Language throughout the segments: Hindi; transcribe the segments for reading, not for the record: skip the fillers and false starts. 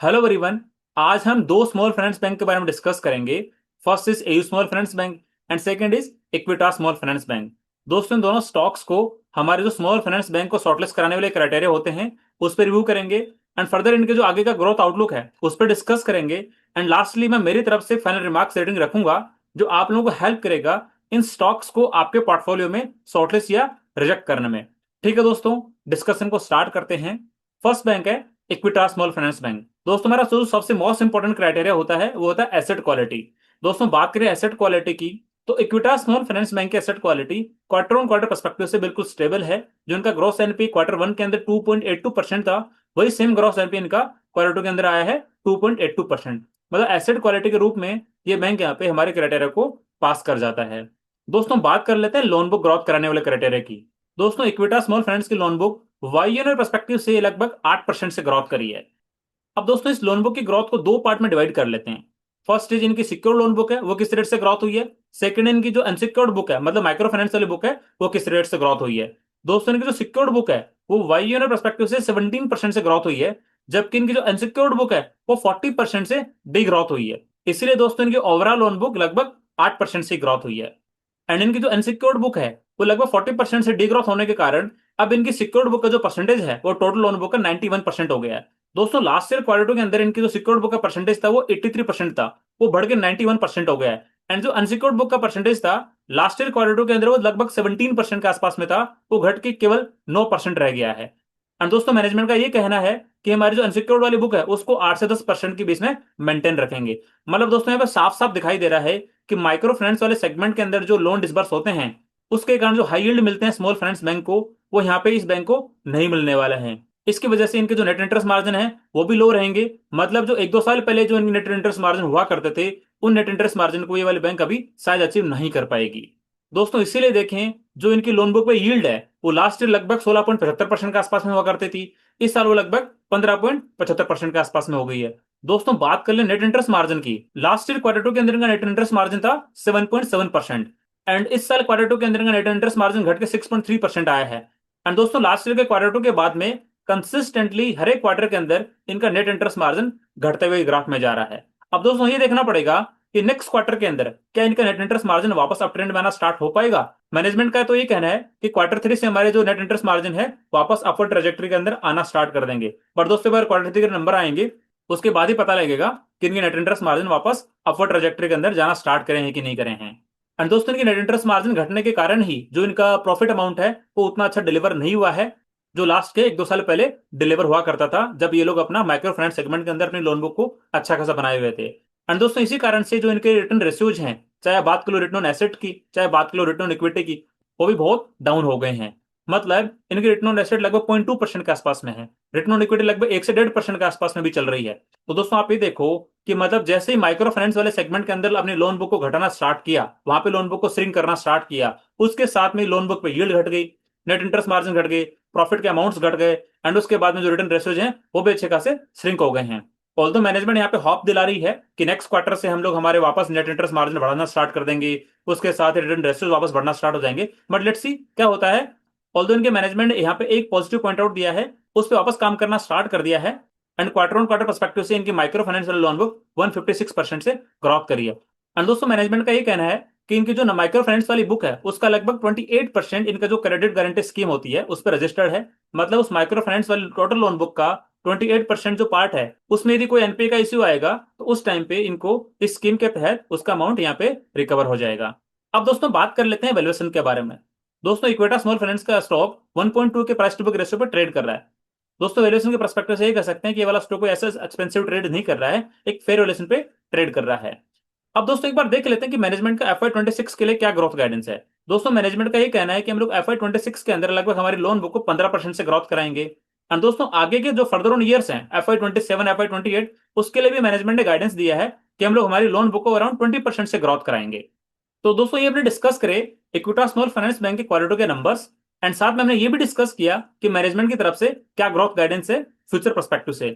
Hello everyone. आज हम दो स्मॉल फाइनेंस बैंक के बारे में डिस्कस करेंगे। First is AU small finance bank and second is Equitas small finance bank. दोस्तों, इन दोनों स्टॉक्स को हमारे जो स्मॉल फाइनेंस बैंक को शॉर्टलिस्ट कराने वाले क्राइटेरिया होते हैं उस पर रिव्यू करेंगे एंड फर्दर इनके जो आगे का ग्रोथ आउटलुक है उस पर डिस्कस करेंगे। एंड लास्टली मैं मेरी तरफ से फाइनल रिमार्क्स रेटिंग रखूंगा जो आप लोगों को हेल्प करेगा इन स्टॉक्स को आपके पोर्टफोलियो में शॉर्टलिस्ट या रिजेक्ट करने में। ठीक है दोस्तों, डिस्कशन को स्टार्ट करते हैं। फर्स्ट बैंक है इक्विटास स्मॉल फाइनेंस बैंक। दोस्तों, मेरा जो सबसे मोस्ट इंपॉर्टेंट क्राइटेरिया होता है वो होता है एसेट क्वालिटी। दोस्तों, बात करें एसेट क्वालिटी की तो इक्विटास स्मॉल फाइनेंस बैंक की asset quality quarter on quarter perspective से बिल्कुल स्टेबल है। जो इनका ग्रॉस एनपी क्वार्टर वन के अंदर 2.82% था, वही सेम ग्रॉस एनपी इनका क्वार्टर टू के अंदर आया है 2.82%। मतलब एसेट क्वालिटी के रूप में ये बैंक यहाँ पे हमारे क्राइटेरिया को पास कर जाता है। दोस्तों, बात कर लेते हैं लोन बुक ग्रोथ कराने वाले क्राइटेरिया की। दोस्तों, इक्विटास स्मॉल फाइनेंस की लोन बुक वाईएनआर पर्सपेक्टिव से लगभग 8% से ग्रोथ करी है। अब दोस्तों, इस लोन बुक की ग्रोथ को दो पार्ट में डिवाइड कर लेते हैं। फर्स्ट स्टेज इनकी सिक्योर लोन बुक है, वो किस रेट से ग्रोथ हुई है। सेकंड, इनकी जो अनसिक्योर्ड बुक है मतलब माइक्रो फाइनेंस वाली बुक है, वो किस रेट से ग्रोथ हुई है। दोस्तों, इनकी जो सिक्योर्ड बुक है वो वाईयूएनआर पर्सपेक्टिव से 17% से ग्रोथ हुई है, जबकि इनकी जो अनसिक्योर्ड बुक है वो 40% से डी ग्रोथ हुई है। इसलिए दोस्तों, इनकी ओवरऑल लोन बुक लगभग 8% से ग्रोथ हुई है। एंड इनकी जो अनसिक्योर्ड बुक है वो लगभग 40% से डिग्रोथ होने के कारण अब इनकी सिक्योर्ड बुक का जो परसेंटेज है वो टोटल लोन बुक का 91% हो गया है। दोस्तों, लास्ट ईयर क्वार्टर टू के अंदर इनकी जो सिक्योर्ड बुक का परसेंटेज था वो 83% था, वो बढ़ के 91% हो गया है। एंड जो अनसिक्योर्ड बुक का परसेंटेज था लास्ट ईयर क्वार्टर टू के अंदर वो लगभग 17% के आसपास में था, वो घट के केवल 9% रह गया है। एंड दोस्तों, मैनेजमेंट का ये कहना है कि हमारी जो अनसिक्योर्ड वाली बुक है उसको 8 से 10% के बीच में मेंटेन रखेंगे। मतलब दोस्तों, यहाँ पे साफ साफ दिखाई दे रहा है कि माइक्रो फाइनेंस वाले सेगमेंट के अंदर जो लोन डिसबर्स होते हैं उसके कारण जो हाई यील्ड मिलते हैं स्मॉल फाइनेंस बैंक को, वो यहाँ पे इस बैंक को नहीं मिलने वाला है। इसकी वजह से इनके जो नेट इंटरेस्ट मार्जिन है वो भी लो रहेंगे। मतलब जो एक दो साल पहले जो इनके नेट इंटरेस्ट मार्जिन हुआ करते थे उन नेट इंटरेस्ट मार्जिन को ये वाले बैंक अभी शायद अचीव नहीं कर पाएगी। दोस्तों, इसीलिए देखें जो इनकी लोन बुक पे यील्ड है वो लास्ट ईयर लगभग 16.75% के आसपास में हुआ करती थी, इस साल वो लगभग 15.75% के आसपास में हो गई है। दोस्तों, बात कर ले नेट इंटरेस्ट मार्जिन की, लास्ट ईयर क्वार्टर टू के अंदर इनका नेट इंटरेस्ट मार्जिन था 7.7% एंड इस साल क्वार्टर टू के अंदर इनका नेट इंटरेस्ट मार्जिन घट के 6.3% आया है। एंड दोस्तों, लास्ट ईयर के क्वार्टर टू के बाद में कंसिस्टेंटली हर एक क्वार्टर के अंदर इनका नेट इंटरेस्ट मार्जिन घटते हुए ग्राफ में जा रहा है। अब दोस्तों, ये देखना पड़ेगा कि नेक्स्ट क्वार्टर के अंदर क्या इनका नेट इंटरेस्ट मार्जिन वापस अप ट्रेंड में आना स्टार्ट हो पाएगा। मैनेजमेंट का तो ये कहना है कि क्वार्टर थ्री से हमारे जो नेट इंटरेस्ट मार्जिन है वापस अपवर्ड ट्रेजेक्टरी के अंदर आना स्टार्ट कर देंगे। पर दोस्तों, अगर क्वार्टर थ्री के नंबर आएंगे उसके बाद ही पता लगेगा कि इनके नेट इंटरेस्ट मार्जिन वापस अपवर्ड ट्रेजेक्टरी के अंदर जाना स्टार्ट करें हैं कि नहीं करें हैं। एंड दोस्तों, इनकी नेट इंटरेस्ट मार्जिन घटने के कारण ही जो इनका प्रॉफिट अमाउंट है वो उतना अच्छा डिलीवर नहीं हुआ है जो लास्ट के एक दो साल पहले डिलीवर हुआ करता था, जब ये लोग अपना माइक्रो फाइनेंस सेगमेंट के अंदर अपनी लोन बुक को अच्छा खासा बनाए हुए थे। एंड दोस्तों, इसी कारण से जो इनके रिटर्न रेशियोज हैं, चाहे बात कर लो रिटर्न ऑन एसेट की चाहे बात कर लो रिटर्न ऑन इक्विटी की, वो भी बहुत डाउन हो गए हैं। मतलब इनके रिटर्न ऑन एसेट लगभग 0.2% के आसपास में है, रिटर्न ऑन इक्विटी लगभग 1 से 1.5% के आसपास में भी चल रही है। तो दोस्तों, आप ये देखो कि मतलब जैसे ही माइक्रो फाइनेंस वाले सेगमेंट के अंदर अपनी लोन बुक को घटाना स्टार्ट किया, वहां पे लोन बुक को श्रिंक करना स्टार्ट किया, उसके साथ में लोन बुक पे यील्ड घट गई, नेट इंटरेस्ट मार्जिन घट गए, प्रॉफिट के अमाउंट्स घट गए एंड उसके बाद में जो रिटर्न रेशियोज हैं वो भी अच्छे खासे श्रिंक हो गए हैं। ऑल्दो मैनेजमेंट यहाँ पे हॉप दिला रही है कि नेक्स्ट क्वार्टर से हम लोग हमारे वापस नेट इंटरेस्ट मार्जिन बढ़ाना स्टार्ट कर देंगे, उसके साथ ही रिटर्न रेशियोज वापस बढ़ना स्टार्ट हो जाएंगे। बट लेट्स सी क्या होता है। ऑल्दो इनके मैनेजमेंट ने यहाँ पे एक पॉजिटिव पॉइंट आउट दिया है, उस पर वापस काम करना स्टार्ट कर दिया है। And quarter on quarter perspective से इनकी माइक्रो फाइनेंशियल लोन बुक 156% से ग्रोथ करी है। एंड दोस्तों, मैनेजमेंट का ये कहना है कि इनकी जो माइक्रो फाइनेंस वाली बुक है उसका लगभग 28% इनका जो क्रेडिट गारंटी स्कीम होती है उस पर रजिस्टर्ड है। मतलब उस माइक्रो फाइनेंस वाली टोटल लोन बुक का 28% जो पार्ट है उसमें यदि कोई एनपीए का इश्यू आएगा तो उस टाइम पे इनको इस स्कीम के तहत उसका अमाउंट यहाँ पे रिकवर हो जाएगा। अब दोस्तों, बात कर लेते हैं वैल्यूएशन के बारे में। दोस्तों, इक्विटा स्मॉल फाइनेंस का स्टॉक 1.2 के प्राइस टू बुक रेशियो पर ट्रेड कर रहा है। दोस्तों, वैल्यूएशन के पर्सपेक्टिव से ये कह सकते हैं कि ये वाला स्टॉक कोई ऐसा एक्सपेंसिव ट्रेड नहीं कर रहा है, एक फेयर वैल्यूएशन पे ट्रेड कर रहा है। अब दोस्तों, एक बार देख लेते हैं कि मैनेजमेंट का FY26 के लिए क्या ग्रोथ गाइडेंस है। दोस्तों, मैनेजमेंट का ये कहना है कि हम लोग FY26 के अंदर लगभग हमारी लोन बुक को 15% से ग्रोथ कराएंगे। एंड दोस्तों, आगे के जो फर्दर ऑन ईयर्स हैं FY27 FY28 उसके लिए भी मैनेजमेंट ने गाइडेंस दिया है कि हम लोग हमारी लोन बुक को अराउंड 20% से ग्रोथ कराएंगे। तो दोस्तों, ये हमने डिस्कस करे इक्विटा स्मॉल फाइनेंस बैंक के क्वार्टर के नंबर्स एंड साथ में हमने ये भी डिस्कस किया कि मैनेजमेंट की तरफ से क्या ग्रोथ गाइडेंस है फ्यूचर पर्सपेक्टिव से।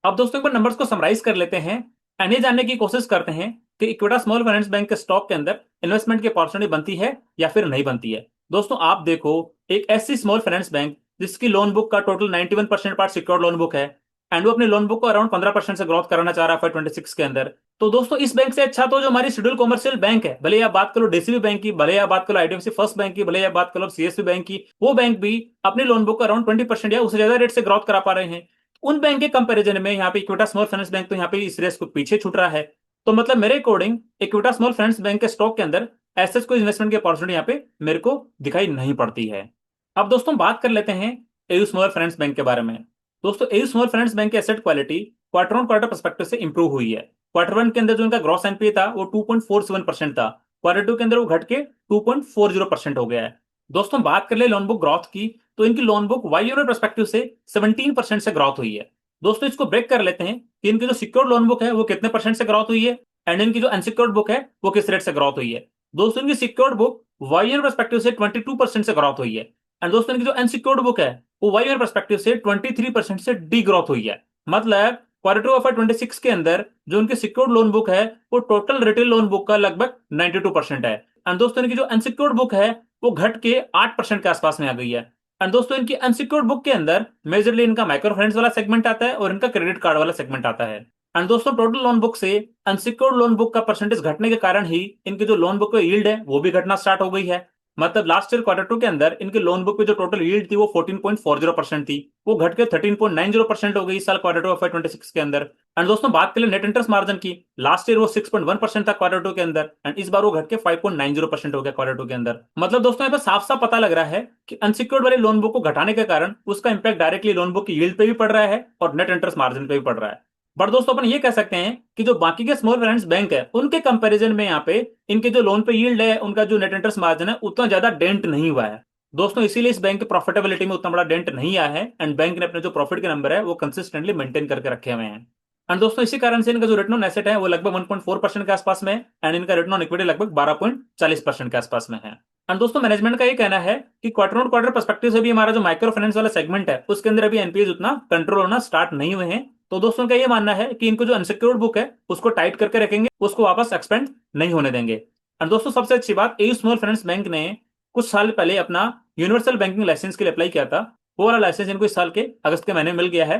अब दोस्तों, एक बार नंबर्स को समराइज कर लेते हैं एंड ये जानने की कोशिश करते हैं कि इक्विटा स्मॉल फाइनेंस बैंक के स्टॉक के अंदर इन्वेस्टमेंट की अपॉर्चुनिटी बनती है या फिर नहीं बनती है। दोस्तों, आप देखो एक ऐसी स्मॉल फाइनेंस बैंक जिसकी लोन बुक का total 91% part secured loan book है, एंड वो अपने लोन बुक को अराउंड 15% से ग्रोथ कराना चाह रहा है 26 के अंदर। तो दोस्तों इस बैंक से अच्छा तो जो हमारी शेड्यूल कॉमर्शियल बैंक है, भले आप बात करो डीसीबी बैंक की, भले आप बात करो आईडीएफसी फर्स्ट बैंक की, भले आप बात करो सीएसबी बैंक की, वो बैंक भी अपने लोन बुक को अराउंड 20% या उससे ज्यादा रेट से ग्रोथ करा पा रहे हैं। उन बैंक के कंपैरिजन में यहाँ पे इक्विटा स्मॉल फाइनेंस बैंक तो यहाँ पे इस रेस को पीछे छूट रहा है। तो मतलब मेरे अकॉर्डिंग इक्विटा स्मॉल फाइनेंस बैंक के स्टॉक के अंदर ऐसे कोई इन्वेस्टमेंट की अपॉर्चुनिटी यहाँ पे मेरे को दिखाई नहीं पड़ती है। अब दोस्तों बात कर लेते हैं एयू स्मॉल फाइनेंस बैंक के बारे में। दोस्तों एयू स्मॉल फाइनेंस बैंक की asset quality quarter on quarter perspective से इंप्रूव हुई है। क्वार्टर वन के अंदर जो इनका ग्रॉस एनपीए था वो 2.47% था, क्वार्टर टू के अंदर वो घट के 2.40% हो गया है। दोस्तों बात कर ले लोन बुक ग्रोथ की, तो इनकी loan book Y year perspective से 17% से ग्रोथ हुई है। दोस्तों इसको ब्रेक कर लेते हैं कि इनकी जो सिक्योर्ड लोन बुक है वो कितने परसेंट से ग्रोथ हुई है, एंड इनकी जो अनसिक्योर्ड बुक है वो किस रेट से ग्रोथ हुई है। दोस्तों इनकी secured book Y year perspective से 22% से ग्रोथ हुई है, एंड दोस्तों इनकी जो अनसिक्योर्ड बुक है वो वाई ईयर पर्सपेक्टिव से 23% से डी ग्रोथ हुई है। मतलब क्वार्टर टू ऑफ 26 के अंदर जो उनकी सिक्योर्ड लोन बुक है वो टोटल रिटेल लोन बुक का लगभग 92% है, एंड दोस्तों इनकी जो अनसिक्योर्ड बुक है वो घट के 8% के आसपास में आ गई है। एंड दोस्तों इनकी अनसिक्योर्ड बुक के अंदर मेजरली इनका माइक्रो फाइनेंस वाला सेगमेंट आता है और इनका क्रेडिट कार्ड वाला सेगमेंट आता है। एंड दोस्तों टोटल लोन बुक से अनसिक्योर्ड लोन बुक का परसेंटेज घटने के कारण ही इनकी जो लोन बुक का यील्ड है वो भी घटना स्टार्ट हो गई है। मतलब लास्ट ईयर क्वार्टर टू के अंदर इनके लोन बुक पे जो टोटल यील्ड थी वो 14.40% थी, वो घट के 13.90% हो गई इस साल क्वार्टर टू ऑफ 26 के अंदर। एंड दोस्तों बात करें नेट इंटरेस्ट मार्जिन की, लास्ट ईयर वो 6.1% था क्वार्टर टू के अंदर, एंड इस बार वो घट के 5.90% हो गया क्वार्टर टू के अंदर। मतलब दोस्तों यहाँ पे साफ साफ पता लग रहा है कि अनसिक्योर्ड वाले लोन बुक को घटाने के कारण उसका इंपैक्ट डायरेक्टली लोन बुक की यील्ड पे भी पड़ रहा है और नेट इंटरेस्ट मार्जिन पे भी पड़ रहा है। बट दोस्तों अपन ये कह सकते हैं कि जो बाकी के स्मॉल फाइनेंस बैंक है उनके कंपैरिजन में यहाँ पे इनके जो लोन पे यील्ड है, उनका जो नेट इंटरेस्ट मार्जिन है उतना ज्यादा डेंट नहीं हुआ है। दोस्तों इसीलिए इस बैंक की प्रॉफिटेबिलिटी में उतना बड़ा डेंट नहीं आया है, एंड बैंक ने अपने जो प्रॉफिट के नंबर है वो कंसिस्टेंटली मेंटेन करके रखे हुए हैं। एंड दोस्तों इसी कारण से इनका जो रिटर्न ऑन एसेट है वो लगभग 1.4% के आसपास में है, एंड इनका रिटर्न ऑन इक्विटी लगभग 12.40% के आसपास में है। एंड दोस्तों मैनेजमेंट का ये कहना है कि क्वार्टर ऑन क्वार्टर पर्सपेक्टिव से भी हमारा जो माइक्रो फाइनेंस वाला सेगमेंट है उसके अंदर अभी एनपीएज उतना कंट्रोल होना स्टार्ट नहीं हुए हैं। तो दोस्तों का ये मानना है कि इनको जो अनसिक्योर्ड बुक है उसको टाइट करके रखेंगे, उसको वापस एक्सपेंड नहीं होने देंगे। एंड दोस्तों सबसे अच्छी बात, एयू स्मॉल फाइनेंस बैंक ने कुछ साल पहले अपना यूनिवर्सल बैंकिंग लाइसेंस के लिए अप्लाई किया था। वो वाला लाइसेंस इनको इस साल के अगस्त के महीने में मिल गया है।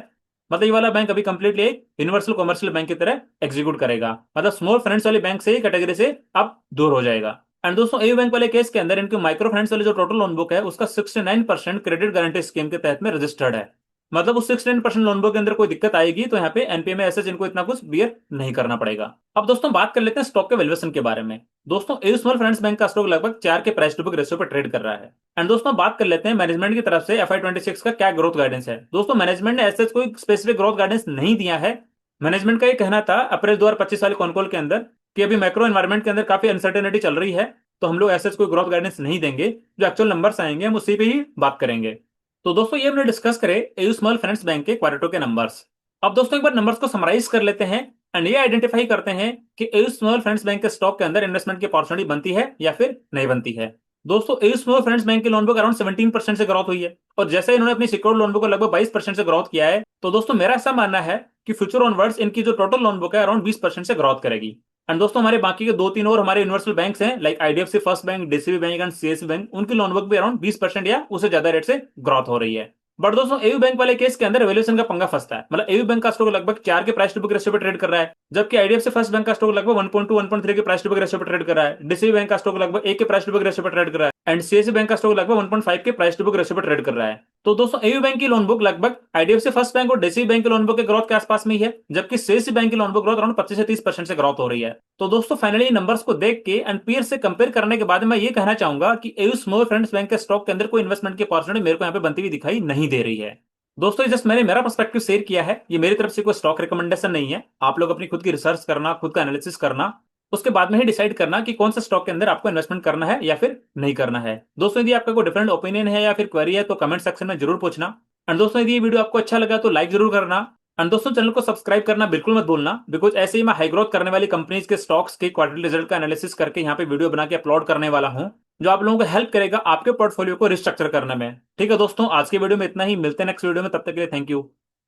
मतलब ये वाला बैंक अभी कंप्लीटली एक यूनिवर्सल कमर्शियल बैंक की तरह एग्जीक्यूट करेगा, मतलब स्मॉल फाइनेंस वाले बैंक से कैटेगरी से अब दूर हो जाएगा। एंड दोस्तों एयू बैंक वाले केस के अंदर इनके माइक्रो फाइनेंस वाले जो टोटल लोन बुक है उसका 69% क्रेडिट गारंटी स्कीम के तहत में रजिस्टर्ड है। मतलब उस 69% लोन बुक के अंदर कोई दिक्कत आएगी तो यहाँ पे एनपीए में ऐसे इनको इतना कुछ बियर नहीं करना पड़ेगा। अब दोस्तों बात कर लेते हैं स्टॉक के वैल्यूएशन के बारे में। दोस्तों एयू स्मॉल फाइनेंस बैंक का स्टॉक लगभग 4 के प्राइस टू बुक रेशियो पर ट्रेड कर रहा है। एंड दोस्तों बात कर लेते हैं मैनेजमेंट की तरफ से FY26 का क्या ग्रोथ गाइडेंस है। दोस्तों मैनेजमेंट ने ऐसे कोई स्पेसिफिक ग्रोथ गाइडेंस नहीं दिया है। मैनेजमेंट का ये कहना था अप्रैल 2025 वाले कॉन्कॉल के अंदर कि अभी मैक्रो एनवायरमेंट के अंदर काफी अनसर्टेनिटी चल रही है, तो हम लोग ऐसे कोई ग्रोथ गाइडेंस नहीं देंगे, जो एक्चुअल नंबर्स आएंगे हम उसी पे ही बात करेंगे। तो दोस्तों ये हमने डिस्कस करे एयू स्मॉल फाइनेंस बैंक के क्वार्टर टू के नंबर्स। अब दोस्तों एक बार नंबर्स को समराइज कर लेते हैं एंड ये आइडेंटिफाई करते हैं कि एयू स्मॉल फाइनेंस बैंक के स्टॉक के अंदर इन्वेस्टमेंट की अपॉर्चुनिटी बनती है या फिर नहीं बनती है। दोस्तों एयू स्मॉल फाइनेंस बैंक की लोन बुक अराउंड 17% से ग्रोथ हुई है, और जैसे इन्होंने अपनी सिक्योर्ड लोन बुक को लगभग 22% से ग्रोथ किया है, तो दोस्तों मेरा ऐसा मानना है कि फ्यूचर ऑनवर्ड्स इनकी जो टोटल लोन बुक है अराउंड 20% से ग्रोथ करेगी। एंड दोस्तों हमारे बाकी के दो तीन और हमारे यूनिवर्सल बैंक्स हैं like IDFC first bank, DCB bank and CSB bank, उनकी लोन बुक भी अराउंड 20% या उससे ज्यादा रेट से ग्रोथ हो रही है। बट दोस्तों एयू बैंक वाले केस के अंदर वैल्यूएशन का पंगा फंसता है। मतलब एयू बैंक का स्टॉक लगभग 4 के प्राइस टू बुक रेशियो पे ट्रेड कर रहा है, जबकि आईडीएफसी फर्स्ट बैंक का स्टॉक लगभग 1.2 1.3 के प्राइस टू बुक रेशियो पे ट्रेड कर रहा है, डीसीबी बैंक का स्टॉक लगभग 1 के प्राइस टू बुक रेशियो पे ट्रेड कर रहा है, एंड सीएसबी बैंक का स्टॉक लगभग 1.5 के प्राइस टू बुक रेशियो पे ट्रेड कर रहा है। तो दोस्तों एयू बैंक की लोन बुक लगभग आईडीएफसी फर्स्ट बैंक और डीसीबी बैंक की लोन बुक के ग्रोथ के आसपास में ही है, जबकि सीएसबी बैंक की लोन बुक ग्रोथ अराउंड 25 से 30% से ग्रोथ हो रही है। तो दोस्तों फाइनली नंबर्स को देख के एंड पीयर से कंपेयर करने के बाद मैं ये कहना चाहूंगा कि एयू स्मॉल फाइनेंस बैंक के स्टॉक के अंदर कोई इन्वेस्टमेंट की अपॉर्चुनिटी मेरे को यहाँ पे बनती हुई दिखाई नहीं दे रही है। दोस्तों जस्ट मैंने मेरा पर्सपेक्टिव शेयर किया है, ये मेरी तरफ से कोई स्टॉक रिकमेंडेशन नहीं है। आप लोग अपनी खुद की रिसर्च करना, खुद का एनालिसिस करना, उसके बाद में ही डिसाइड करना कि कौन सा स्टॉक के अंदर आपको इन्वेस्टमेंट करना है या फिर नहीं करना है। दोस्तों यदि आपका कोई डिफरेंट ओपिनियन है या फिर क्वेरी है तो कमेंट सेक्शन में जरूर पूछना। एंड दोस्तों यदि ये वीडियो आपको अच्छा लगा तो लाइक जरूर करना, एंड दोस्तों चैनल को सब्सक्राइब करना बिल्कुल मत भूलना, बिकॉज ऐसे ही मैं हाई ग्रोथ करने वाली कंपनीज के स्टॉक्स के क्वार्टरली रिजल्ट का एनालिसिस करके यहाँ पे वीडियो बना के अपलोड करने वाला हूँ, जो आप लोगों को हेल्प करेगा आपके पोर्टफोलियो को रिस्ट्रक्चर करने में। ठीक है दोस्तों, आज के वीडियो में इतना ही, मिलते हैं नेक्स्ट वीडियो में, तब तक के लिए थैंक यू।